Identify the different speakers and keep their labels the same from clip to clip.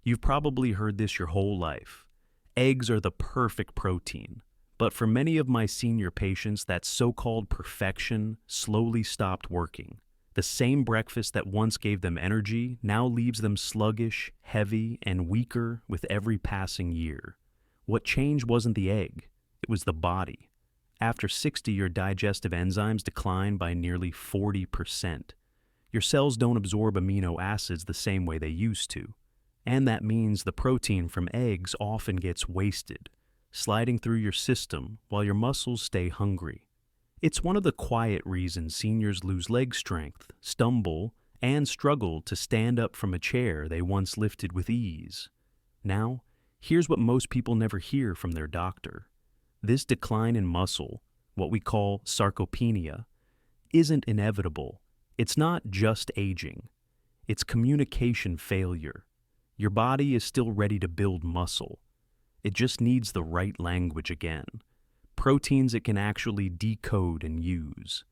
Speaker 1: You've probably heard this your whole life. Eggs are the perfect protein. But for many of my senior patients, that so-called perfection slowly stopped working. The same breakfast that once gave them energy now leaves them sluggish, heavy, and weaker with every passing year. What changed wasn't the egg, it was the body. After 60, your digestive enzymes decline by nearly 40%. Your cells don't absorb amino acids the same way they used to. And that means the protein from eggs often gets wasted, sliding through your system while your muscles stay hungry. It's one of the quiet reasons seniors lose leg strength, stumble, and struggle to stand up from a chair they once lifted with ease. Now, here's what most people never hear from their doctor. This decline in muscle, what we call sarcopenia, isn't inevitable. It's not just aging. It's communication failure. Your body is still ready to build muscle. It just needs the right language again. Proteins it can actually decode and use.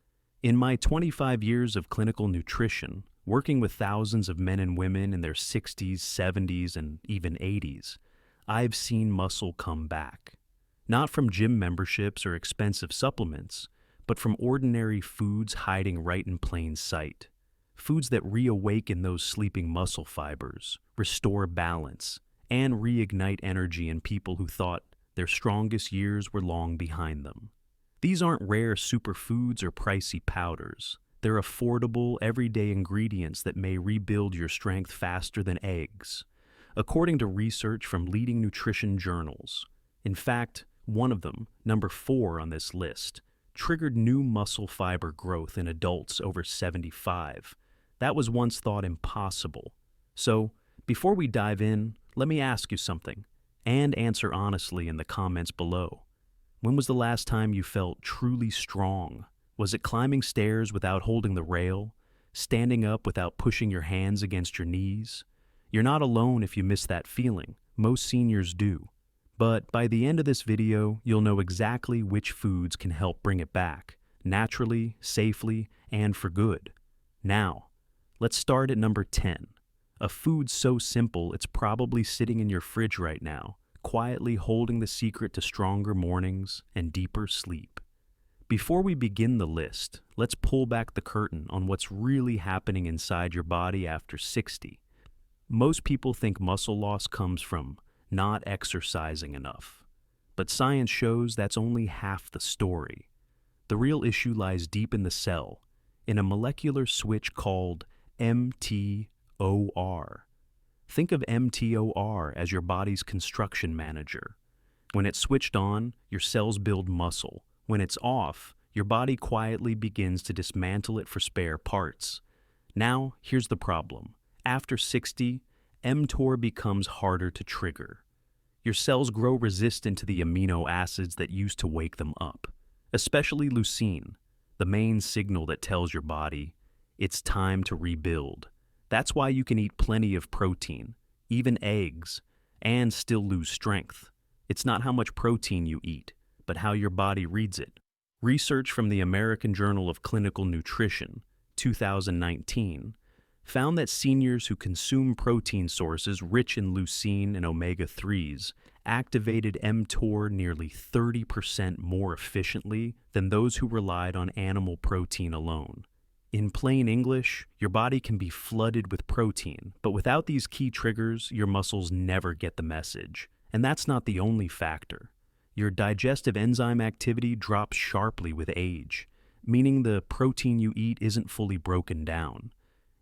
Speaker 1: In my 25 years of clinical nutrition, working with thousands of men and women in their 60s, 70s, and even 80s, I've seen muscle come back. Not from gym memberships or expensive supplements, but from ordinary foods hiding right in plain sight. Foods that reawaken those sleeping muscle fibers, restore balance, and reignite energy in people who thought their strongest years were long behind them. These aren't rare superfoods or pricey powders. They're affordable, everyday ingredients that may rebuild your strength faster than eggs, according to research from leading nutrition journals. In fact, one of them, number 4 on this list, triggered new muscle fiber growth in adults over 75. That was once thought impossible. So, before we dive in, let me ask you something, and answer honestly in the comments below. When was the last time you felt truly strong? Was it climbing stairs without holding the rail? Standing up without pushing your hands against your knees? You're not alone if you miss that feeling. Most seniors do. But by the end of this video, you'll know exactly which foods can help bring it back, naturally, safely, and for good. Now, let's start at number 10. A food so simple it's probably sitting in your fridge right now, quietly holding the secret to stronger mornings and deeper sleep. Before we begin the list, let's pull back the curtain on what's really happening inside your body after 60. Most people think muscle loss comes from not exercising enough. But science shows that's only half the story. The real issue lies deep in the cell, in a molecular switch called mTOR. Think of mTOR as your body's construction manager. When it's switched on, your cells build muscle. When it's off, your body quietly begins to dismantle it for spare parts. Now, here's the problem. After 60, mTOR becomes harder to trigger. Your cells grow resistant to the amino acids that used to wake them up, especially leucine, the main signal that tells your body it's time to rebuild. That's why you can eat plenty of protein, even eggs, and still lose strength. It's not how much protein you eat, but how your body reads it. Research from the American Journal of Clinical Nutrition, 2019, found that seniors who consume protein sources rich in leucine and omega-3s activated mTOR nearly 30% more efficiently than those who relied on animal protein alone. In plain English, your body can be flooded with protein, but without these key triggers, your muscles never get the message. And that's not the only factor. Your digestive enzyme activity drops sharply with age, meaning the protein you eat isn't fully broken down.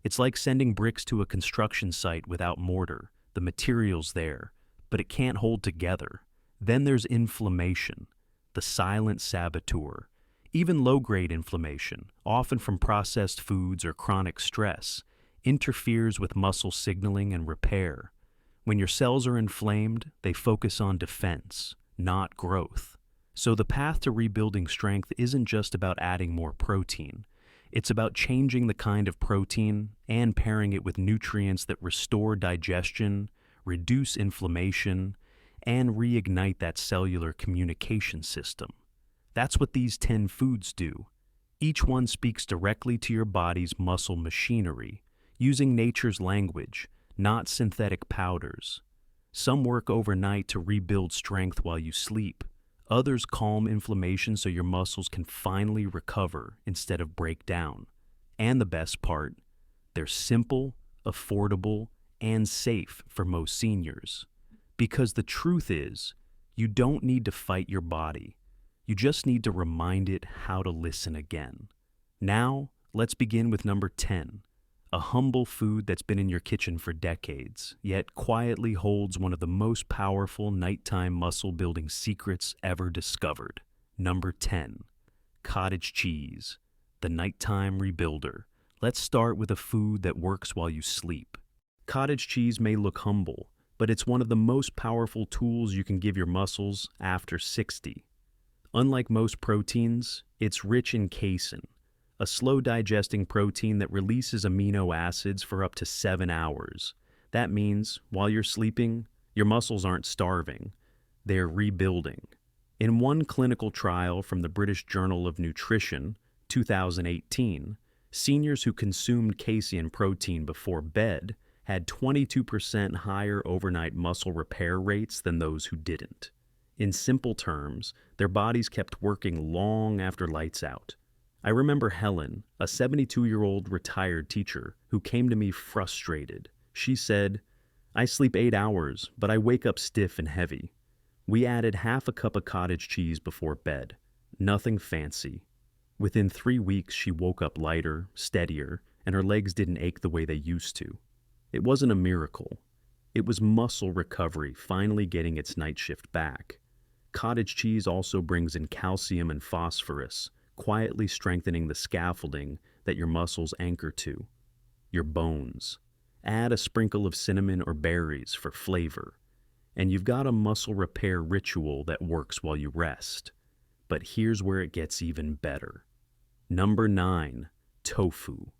Speaker 1: It's like sending bricks to a construction site without mortar. The material's there, but it can't hold together. Then there's inflammation, the silent saboteur. Even low-grade inflammation, often from processed foods or chronic stress, interferes with muscle signaling and repair. When your cells are inflamed, they focus on defense, not growth. So the path to rebuilding strength isn't just about adding more protein. It's about changing the kind of protein and pairing it with nutrients that restore digestion, reduce inflammation, and reignite that cellular communication system. That's what these 10 foods do. Each one speaks directly to your body's muscle machinery, using nature's language, not synthetic powders. Some work overnight to rebuild strength while you sleep. Others calm inflammation so your muscles can finally recover instead of break down. And the best part, they're simple, affordable, and safe for most seniors. Because the truth is, you don't need to fight your body. You just need to remind it how to listen again. Now, let's begin with number 10, a humble food that's been in your kitchen for decades, yet quietly holds one of the most powerful nighttime muscle-building secrets ever discovered. Number 10, cottage cheese, the nighttime rebuilder. Let's start with a food that works while you sleep. Cottage cheese may look humble, but it's one of the most powerful tools you can give your muscles after 60. Unlike most proteins, it's rich in casein, a slow-digesting protein that releases amino acids for up to 7 hours. That means, while you're sleeping, your muscles aren't starving. They're rebuilding. In one clinical trial from the British Journal of Nutrition, 2018, seniors who consumed casein protein before bed had 22% higher overnight muscle repair rates than those who didn't. In simple terms, their bodies kept working long after lights out. I remember Helen, a 72-year-old retired teacher, who came to me frustrated. She said, "I sleep 8 hours, but I wake up stiff and heavy." We added half a cup of cottage cheese before bed. Nothing fancy. Within 3 weeks, she woke up lighter, steadier, and her legs didn't ache the way they used to. It wasn't a miracle. It was muscle recovery finally getting its night shift back. Cottage cheese also brings in calcium and phosphorus, quietly strengthening the scaffolding that your muscles anchor to, your bones. Add a sprinkle of cinnamon or berries for flavor, and you've got a muscle repair ritual that works while you rest. But here's where it gets even better. Number 9, tofu,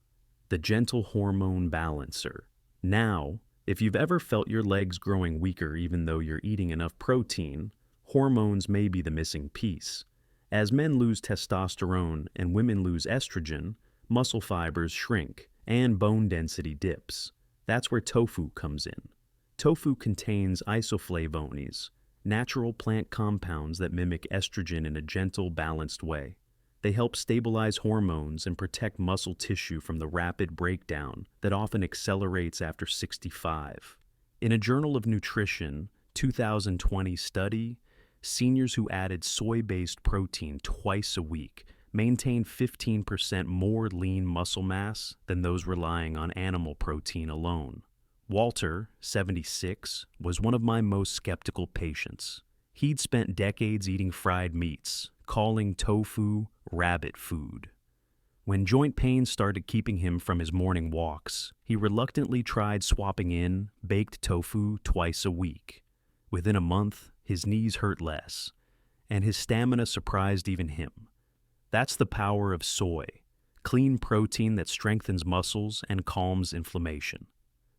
Speaker 1: the gentle hormone balancer. Now, if you've ever felt your legs growing weaker even though you're eating enough protein, hormones may be the missing piece. As men lose testosterone and women lose estrogen, muscle fibers shrink and bone density dips. That's where tofu comes in. Tofu contains isoflavones, natural plant compounds that mimic estrogen in a gentle, balanced way. They help stabilize hormones and protect muscle tissue from the rapid breakdown that often accelerates after 65. In a Journal of Nutrition 2020 study, seniors who added soy-based protein twice a week maintained 15% more lean muscle mass than those relying on animal protein alone. Walter, 76, was one of my most skeptical patients. He'd spent decades eating fried meats, calling tofu rabbit food. When joint pain started keeping him from his morning walks, he reluctantly tried swapping in baked tofu twice a week. Within a month, his knees hurt less, and his stamina surprised even him. That's the power of soy, clean protein that strengthens muscles and calms inflammation.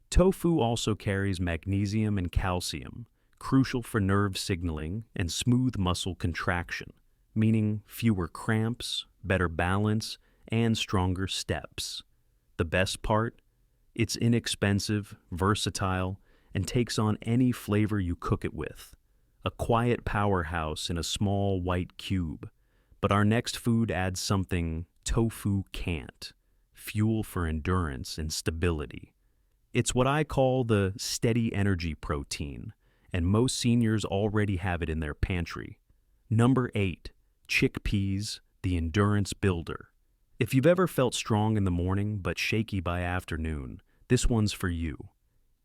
Speaker 1: Tofu also carries magnesium and calcium, crucial for nerve signaling and smooth muscle contraction, meaning fewer cramps, better balance, and stronger steps. The best part? It's inexpensive, versatile, and takes on any flavor you cook it with. A quiet powerhouse in a small white cube. But our next food adds something tofu can't: fuel for endurance and stability. It's what I call the steady energy protein, and most seniors already have it in their pantry. Number 8, chickpeas, the endurance builder. If you've ever felt strong in the morning but shaky by afternoon, this one's for you.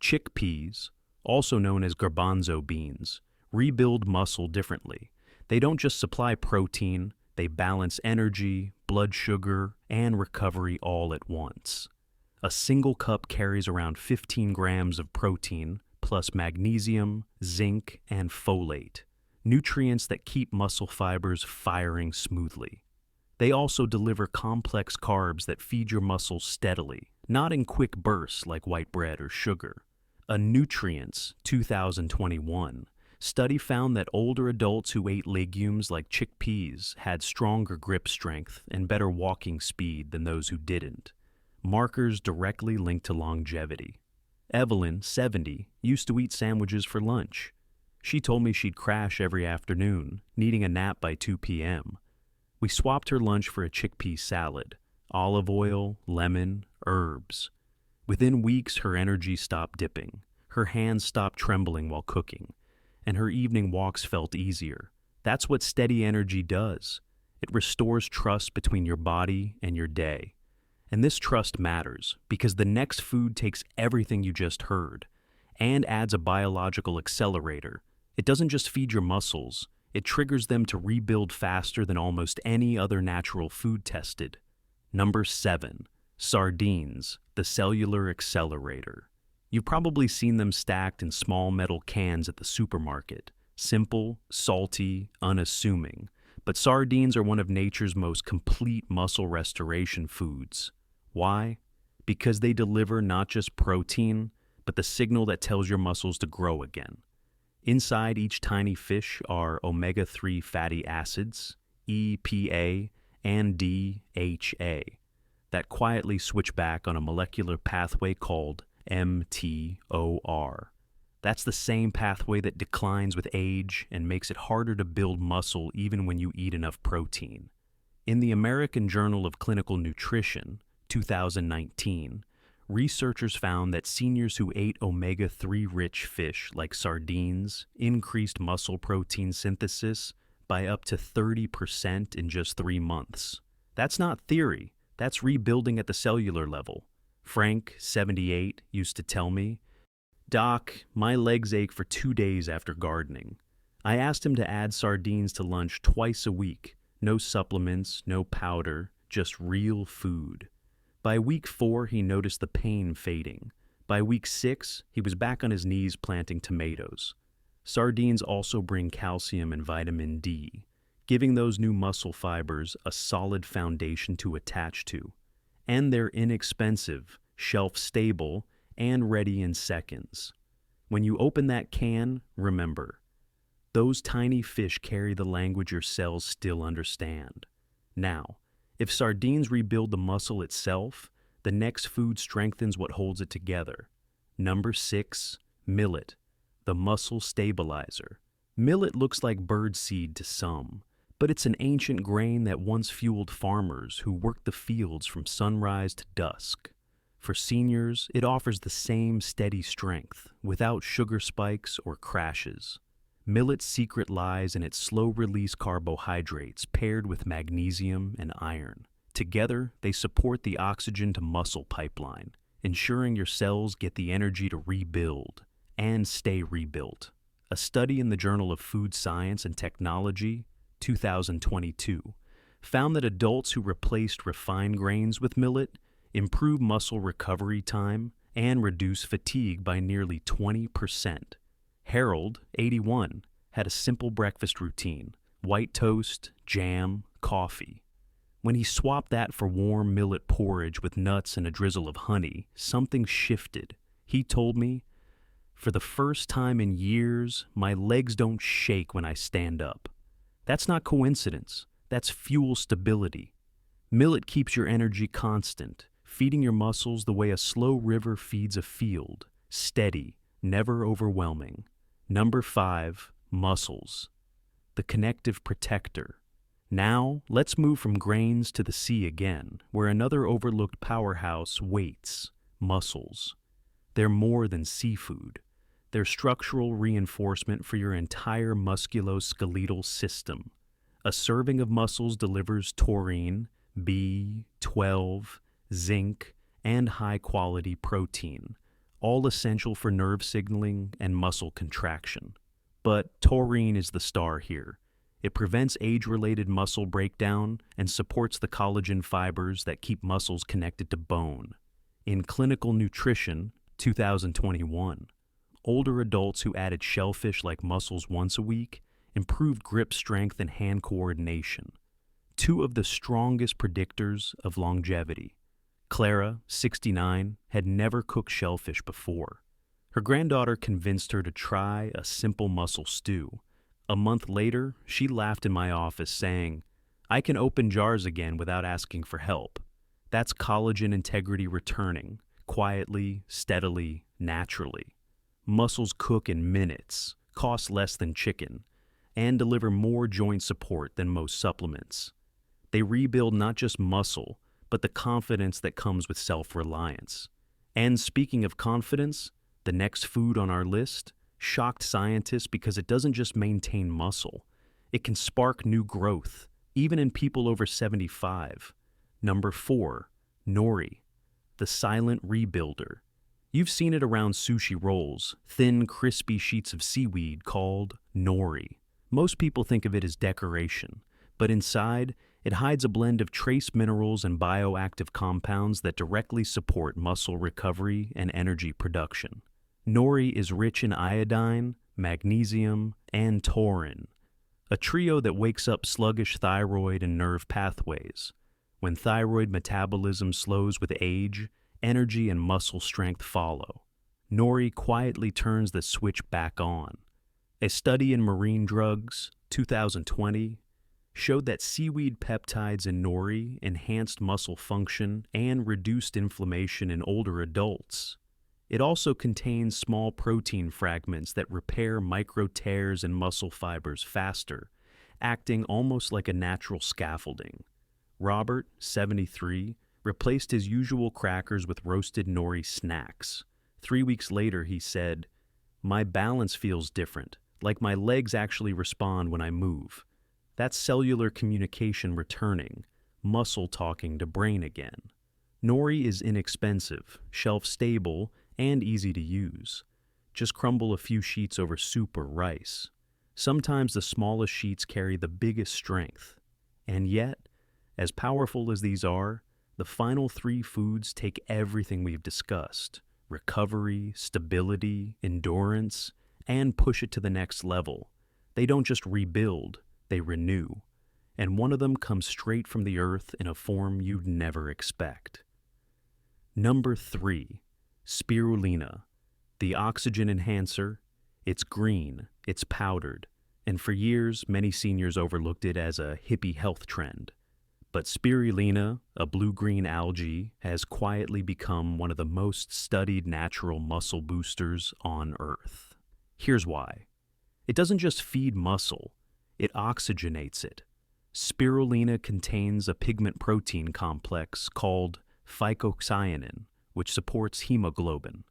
Speaker 1: Chickpeas, also known as garbanzo beans, rebuild muscle differently. They don't just supply protein, they balance energy, blood sugar, and recovery all at once. A single cup carries around 15 grams of protein, plus magnesium, zinc, and folate, nutrients that keep muscle fibers firing smoothly. They also deliver complex carbs that feed your muscles steadily, not in quick bursts like white bread or sugar. A Nutrients 2021 study found that older adults who ate legumes like chickpeas had stronger grip strength and better walking speed than those who didn't. Markers directly linked to longevity. Evelyn, 70, used to eat sandwiches for lunch. She told me she'd crash every afternoon, needing a nap by 2 p.m. We swapped her lunch for a chickpea salad, olive oil, lemon, herbs. Within weeks, her energy stopped dipping, her hands stopped trembling while cooking, and her evening walks felt easier. That's what steady energy does. It restores trust between your body and your day. And this trust matters because the next food takes everything you just heard and adds a biological accelerator. It doesn't just feed your muscles, it triggers them to rebuild faster than almost any other natural food tested. Number 7. Sardines, the cellular accelerator. You've probably seen them stacked in small metal cans at the supermarket. Simple, salty, unassuming. But sardines are one of nature's most complete muscle restoration foods. Why? Because they deliver not just protein, but the signal that tells your muscles to grow again. Inside each tiny fish are omega-3 fatty acids, EPA, and DHA, that quietly switch back on a molecular pathway called mTOR. That's the same pathway that declines with age and makes it harder to build muscle even when you eat enough protein. In the American Journal of Clinical Nutrition, 2019, researchers found that seniors who ate omega-3 rich fish like sardines increased muscle protein synthesis by up to 30% in just 3 months. That's not theory, that's rebuilding at the cellular level. Frank, 78, used to tell me, "Doc, my legs ache for 2 days after gardening." I asked him to add sardines to lunch twice a week. No supplements, no powder, just real food. By week 4, he noticed the pain fading. By week 6, he was back on his knees planting tomatoes. Sardines also bring calcium and vitamin D, giving those new muscle fibers a solid foundation to attach to. And they're inexpensive, shelf-stable, and ready in seconds. When you open that can, remember, those tiny fish carry the language your cells still understand. Now, if sardines rebuild the muscle itself, the next food strengthens what holds it together. Number 6, millet, the muscle stabilizer. Millet looks like birdseed to some, but it's an ancient grain that once fueled farmers who worked the fields from sunrise to dusk. For seniors, it offers the same steady strength, without sugar spikes or crashes. Millet's secret lies in its slow-release carbohydrates paired with magnesium and iron. Together, they support the oxygen-to-muscle pipeline, ensuring your cells get the energy to rebuild and stay rebuilt. A study in the Journal of Food Science and Technology, 2022, found that adults who replaced refined grains with millet improve muscle recovery time and reduce fatigue by nearly 20%. Harold, 81, had a simple breakfast routine: white toast, jam, coffee. When he swapped that for warm millet porridge with nuts and a drizzle of honey, something shifted. He told me, "For the first time in years, my legs don't shake when I stand up." That's not coincidence, that's fuel stability. Millet keeps your energy constant, feeding your muscles the way a slow river feeds a field, steady, never overwhelming. Number 5, muscles, the connective protector. Now, let's move from grains to the sea again, where another overlooked powerhouse waits: muscles. They're more than seafood. They're structural reinforcement for your entire musculoskeletal system. A serving of muscles delivers taurine, B12, zinc, and high-quality protein, all essential for nerve signaling and muscle contraction. But taurine is the star here. It prevents age-related muscle breakdown and supports the collagen fibers that keep muscles connected to bone. In Clinical Nutrition, 2021, older adults who added shellfish-like mussels once a week improved grip strength and hand coordination, 2 of the strongest predictors of longevity. Clara, 69, had never cooked shellfish before. Her granddaughter convinced her to try a simple mussel stew. A month later, she laughed in my office saying, "I can open jars again without asking for help." That's collagen integrity returning, quietly, steadily, naturally. Muscles cook in minutes, cost less than chicken, and deliver more joint support than most supplements. They rebuild not just muscle, but the confidence that comes with self-reliance. And speaking of confidence, the next food on our list shocked scientists because it doesn't just maintain muscle. It can spark new growth, even in people over 75. Number 4, nori, the silent rebuilder. You've seen it around sushi rolls, thin, crispy sheets of seaweed called nori. Most people think of it as decoration, but inside, it hides a blend of trace minerals and bioactive compounds that directly support muscle recovery and energy production. Nori is rich in iodine, magnesium, and taurine, a trio that wakes up sluggish thyroid and nerve pathways. When thyroid metabolism slows with age, energy and muscle strength follow. Nori quietly turns the switch back on. A study in Marine Drugs, 2020, showed that seaweed peptides in nori enhanced muscle function and reduced inflammation in older adults. It also contains small protein fragments that repair micro tears in muscle fibers faster, acting almost like a natural scaffolding. Robert, 73, replaced his usual crackers with roasted nori snacks. 3 weeks later, he said, "My balance feels different, like my legs actually respond when I move." That's cellular communication returning, muscle talking to brain again. Nori is inexpensive, shelf-stable, and easy to use. Just crumble a few sheets over soup or rice. Sometimes the smallest sheets carry the biggest strength. And yet, as powerful as these are, the final 3 foods take everything we've discussed: recovery, stability, endurance, and push it to the next level. They don't just rebuild, they renew. And one of them comes straight from the earth in a form you'd never expect. Number 3, spirulina, the oxygen enhancer. It's green, it's powdered, and for years many seniors overlooked it as a hippie health trend. But spirulina, a blue-green algae, has quietly become one of the most studied natural muscle boosters on Earth. Here's why. It doesn't just feed muscle, it oxygenates it. Spirulina contains a pigment protein complex called phycocyanin, which supports hemoglobin,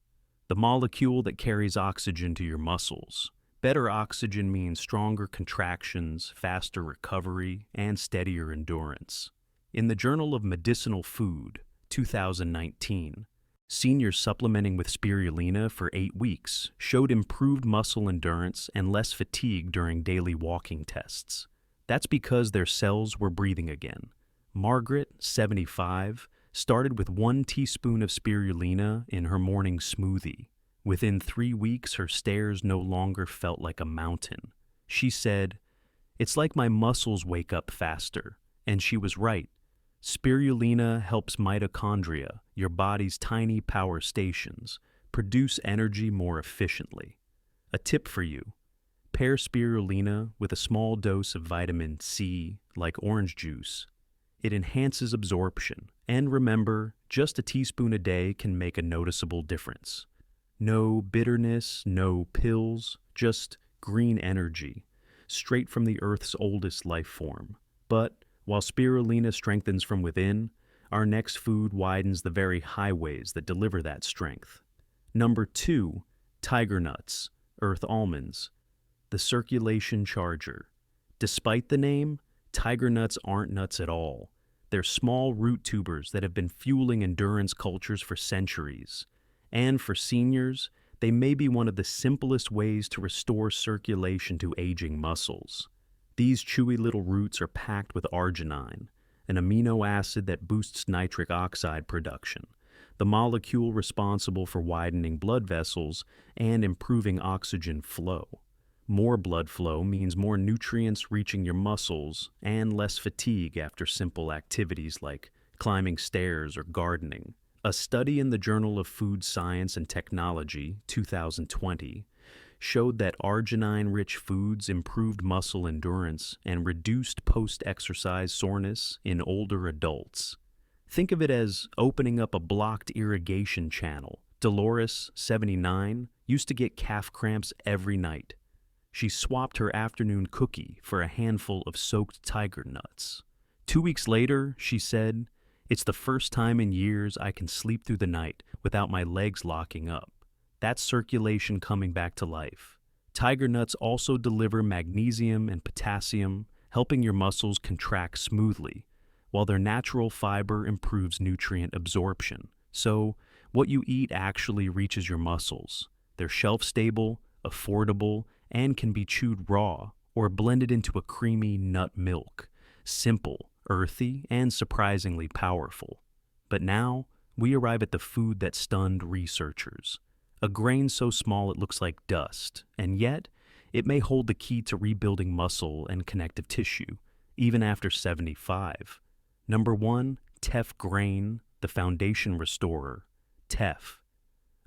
Speaker 1: the molecule that carries oxygen to your muscles. Better oxygen means stronger contractions, faster recovery, and steadier endurance. In the Journal of Medicinal Food, 2019, seniors supplementing with spirulina for 8 weeks showed improved muscle endurance and less fatigue during daily walking tests. That's because their cells were breathing again. Margaret, 75, started with 1 teaspoon of spirulina in her morning smoothie. Within 3 weeks, her stairs no longer felt like a mountain. She said, "It's like my muscles wake up faster." And she was right. Spirulina helps mitochondria, your body's tiny power stations, produce energy more efficiently. A tip for you: pair spirulina with a small dose of vitamin C, like orange juice. It enhances absorption. And remember, just a teaspoon a day can make a noticeable difference. No bitterness, no pills, just green energy, straight from the Earth's oldest life form. But while spirulina strengthens from within, our next food widens the very highways that deliver that strength. Number 2, tiger nuts, earth almonds, the circulation charger. Despite the name, tiger nuts aren't nuts at all. They're small root tubers that have been fueling endurance cultures for centuries. And for seniors, they may be one of the simplest ways to restore circulation to aging muscles. These chewy little roots are packed with arginine, an amino acid that boosts nitric oxide production, the molecule responsible for widening blood vessels and improving oxygen flow. More blood flow means more nutrients reaching your muscles and less fatigue after simple activities like climbing stairs or gardening. A study in the Journal of Food Science and Technology, 2020, showed that arginine-rich foods improved muscle endurance and reduced post-exercise soreness in older adults. Think of it as opening up a blocked irrigation channel. Dolores, 79, used to get calf cramps every night. She swapped her afternoon cookie for a handful of soaked tiger nuts. 2 weeks later, she said, "It's the first time in years I can sleep through the night without my legs locking up." That's circulation coming back to life. Tiger nuts also deliver magnesium and potassium, helping your muscles contract smoothly, while their natural fiber improves nutrient absorption. So, what you eat actually reaches your muscles. They're shelf-stable, affordable, and can be chewed raw or blended into a creamy nut milk. Simple, earthy, and surprisingly powerful. But now, we arrive at the food that stunned researchers. A grain so small it looks like dust, and yet, it may hold the key to rebuilding muscle and connective tissue, even after 75. Number 1, teff grain, the foundation restorer. Teff.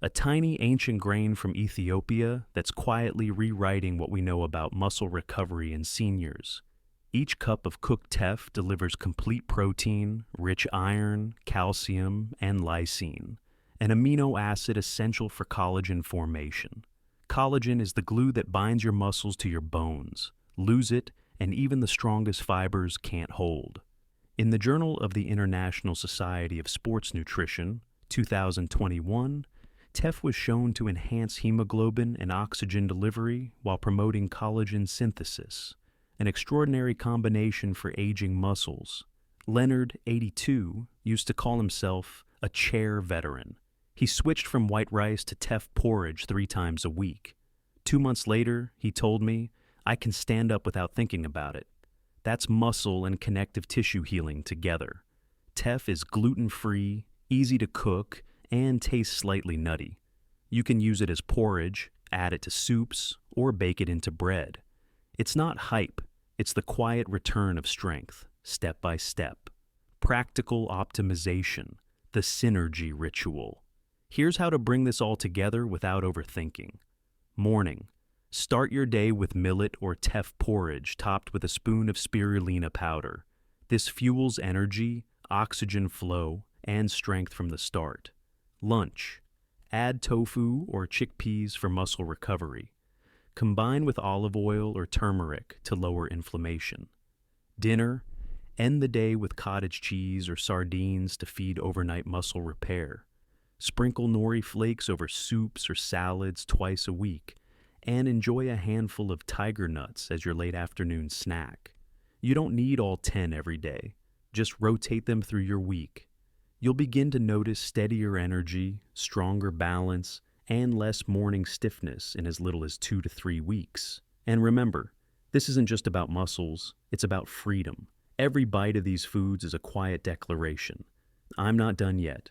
Speaker 1: A tiny ancient grain from Ethiopia that's quietly rewriting what we know about muscle recovery in seniors. Each cup of cooked teff delivers complete protein, rich iron, calcium, and lysine, an amino acid essential for collagen formation. Collagen is the glue that binds your muscles to your bones. Lose it, and even the strongest fibers can't hold. In the Journal of the International Society of Sports Nutrition, 2021, teff was shown to enhance hemoglobin and oxygen delivery while promoting collagen synthesis, an extraordinary combination for aging muscles. Leonard, 82, used to call himself a chair veteran. He switched from white rice to teff porridge 3 times a week. 2 months later, he told me, "I can stand up without thinking about it." That's muscle and connective tissue healing together. Teff is gluten-free, easy to cook, and tastes slightly nutty. You can use it as porridge, add it to soups, or bake it into bread. It's not hype, it's the quiet return of strength, step by step. Practical optimization, the synergy ritual. Here's how to bring this all together without overthinking. Morning. Start your day with millet or teff porridge topped with a spoon of spirulina powder. This fuels energy, oxygen flow, and strength from the start. Lunch. Add tofu or chickpeas for muscle recovery. Combine with olive oil or turmeric to lower inflammation. Dinner. End the day with cottage cheese or sardines to feed overnight muscle repair. Sprinkle nori flakes over soups or salads twice a week, and enjoy a handful of tiger nuts as your late afternoon snack. You don't need all 10 every day. Just rotate them through your week. You'll begin to notice steadier energy, stronger balance, and less morning stiffness in as little as 2 to 3 weeks. And remember, this isn't just about muscles, it's about freedom. Every bite of these foods is a quiet declaration. I'm not done yet.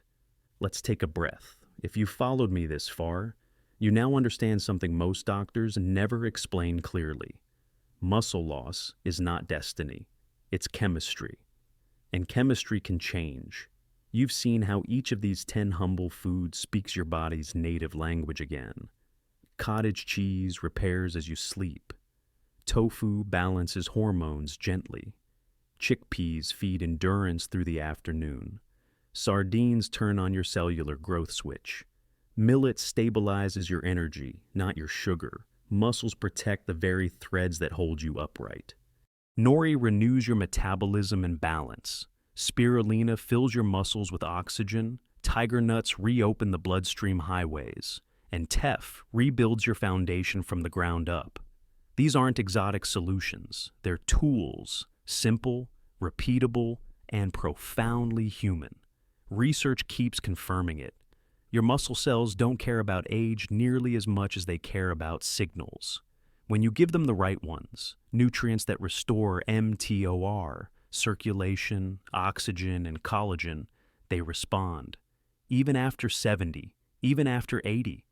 Speaker 1: Let's take a breath. If you've followed me this far, you now understand something most doctors never explain clearly. Muscle loss is not destiny, it's chemistry. And chemistry can change. You've seen how each of these 10 humble foods speaks your body's native language again. Cottage cheese repairs as you sleep. Tofu balances hormones gently. Chickpeas feed endurance through the afternoon. Sardines turn on your cellular growth switch. Millet stabilizes your energy, not your sugar. Muscles protect the very threads that hold you upright. Nori renews your metabolism and balance. Spirulina fills your muscles with oxygen. Tiger nuts reopen the bloodstream highways. And teff rebuilds your foundation from the ground up. These aren't exotic solutions. They're tools, simple, repeatable, and profoundly human. Research keeps confirming it. Your muscle cells don't care about age nearly as much as they care about signals. When you give them the right ones, nutrients that restore mTOR, circulation, oxygen, and collagen, they respond. Even after 70, even after 80.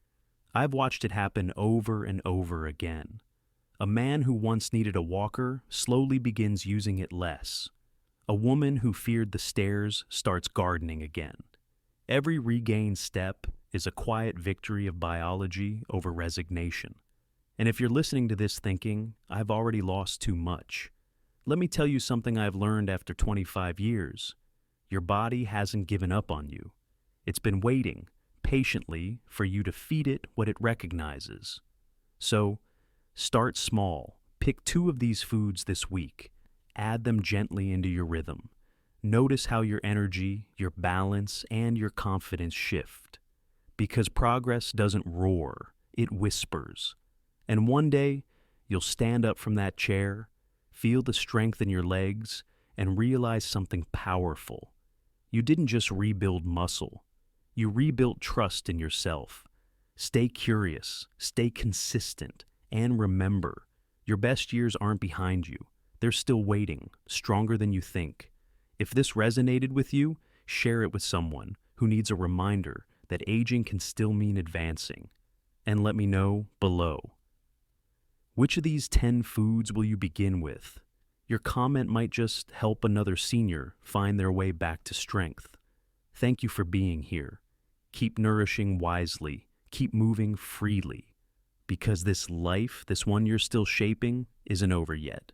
Speaker 1: I've watched it happen over and over again. A man who once needed a walker slowly begins using it less. A woman who feared the stairs starts gardening again. Every regained step is a quiet victory of biology over resignation. And if you're listening to this thinking, I've already lost too much, let me tell you something I've learned after 25 years. Your body hasn't given up on you. It's been waiting patiently for you to feed it what it recognizes. So, start small. Pick 2 of these foods this week. Add them gently into your rhythm. Notice how your energy, your balance, and your confidence shift. Because progress doesn't roar, it whispers. And one day, you'll stand up from that chair, feel the strength in your legs, and realize something powerful. You didn't just rebuild muscle, you rebuilt trust in yourself. Stay curious, stay consistent, and remember, your best years aren't behind you. They're still waiting, stronger than you think. If this resonated with you, share it with someone who needs a reminder that aging can still mean advancing. And let me know below. Which of these 10 foods will you begin with? Your comment might just help another senior find their way back to strength. Thank you for being here. Keep nourishing wisely. Keep moving freely. Because this life, this one you're still shaping, isn't over yet.